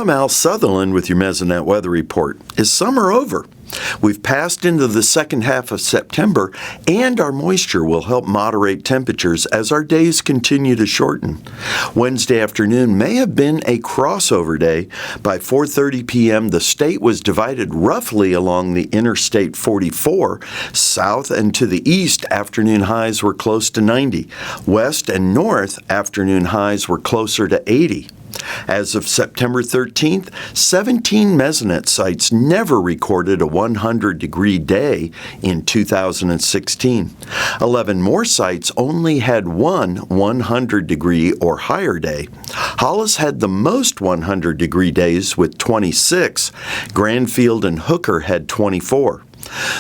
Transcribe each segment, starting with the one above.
I'm Al Sutherland with your Mesonet Weather Report. Is summer over? We've passed into the second half of September, and our moisture will help moderate temperatures as our days continue to shorten. Wednesday afternoon may have been a crossover day. By 4:30 p.m., the state was divided roughly along the Interstate 44. South and to the east, afternoon highs were close to 90. West and north, afternoon highs were closer to 80. As of September 13th, 17 Mesonet sites never recorded a 100-degree day in 2016. 11 more sites only had one 100-degree or higher day. Hollis had the most 100-degree days with 26. Granfield and Hooker had 24.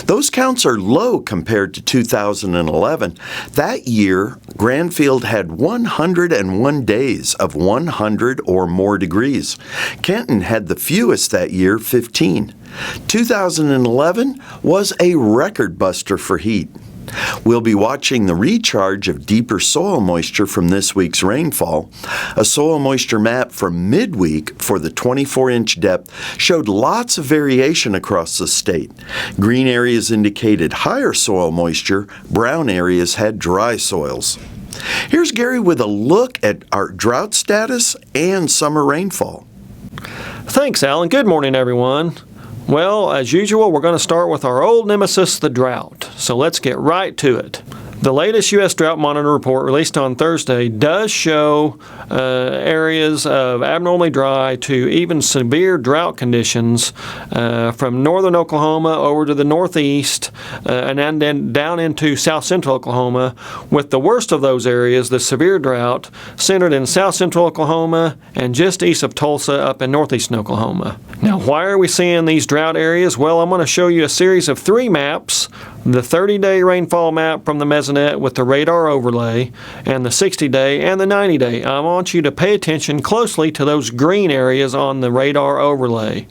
Those counts are low compared to 2011. That year, Granfield had 101 days of 100 or more degrees. Kenton had the fewest that year, 15. 2011 was a record buster for heat. We'll be watching the recharge of deeper soil moisture from this week's rainfall. A soil moisture map from midweek for the 24-inch depth showed lots of variation across the state. Green areas indicated higher soil moisture, brown areas had dry soils. Here's Gary with a look at our drought status and summer rainfall. Thanks, Alan. Good morning, everyone. Well, as usual, we're going to start with our old nemesis, the drought. So let's get right to it. The latest U.S. Drought Monitor report released on Thursday does show areas of abnormally dry to even severe drought conditions from northern Oklahoma over to the northeast and then down into south central Oklahoma, with the worst of those areas, the severe drought, centered in south central Oklahoma and just east of Tulsa up in northeastern Oklahoma. Now, why are we seeing these drought areas? Well, I'm going to show you a series of 3 maps: the 30-day rainfall map from the Mesonet with the radar overlay, and the 60-day and the 90-day. I want you to pay attention closely to those green areas on the radar overlay.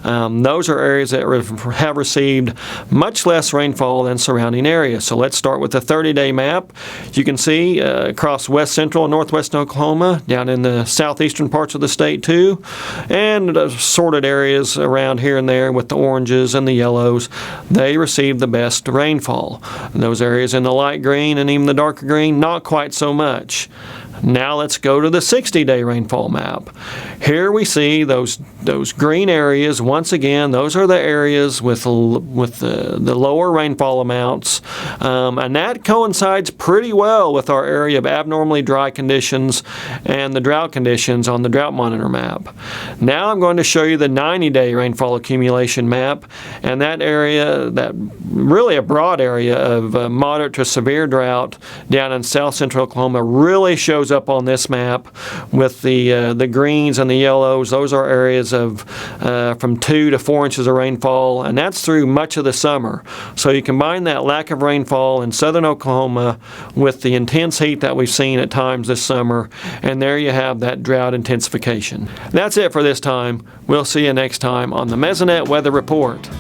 Those are areas that have received much less rainfall than surrounding areas. So let's start with the 30-day map. You can see across west central and northwest Oklahoma, down in the southeastern parts of the state too, and sorted areas around here and there with the oranges and the yellows. They received the best rainfall. Those areas in the light green and even the darker green, not quite so much. Now let's go to the 60-day rainfall map. Here we see those green areas. Once again, those are the areas with the lower rainfall amounts, and that coincides pretty well with our area of abnormally dry conditions and the drought conditions on the Drought Monitor map. Now I'm going to show you the 90-day rainfall accumulation map, and that area, that really a broad area of moderate to severe drought down in south central Oklahoma, really shows up on this map with the greens and the yellows. Those are areas of from 2 to 4 inches of rainfall, and that's through much of the summer. So you combine that lack of rainfall in southern Oklahoma with the intense heat that we've seen at times this summer, and there you have that drought intensification. That's it for this time. We'll see you next time on the Mesonet Weather Report.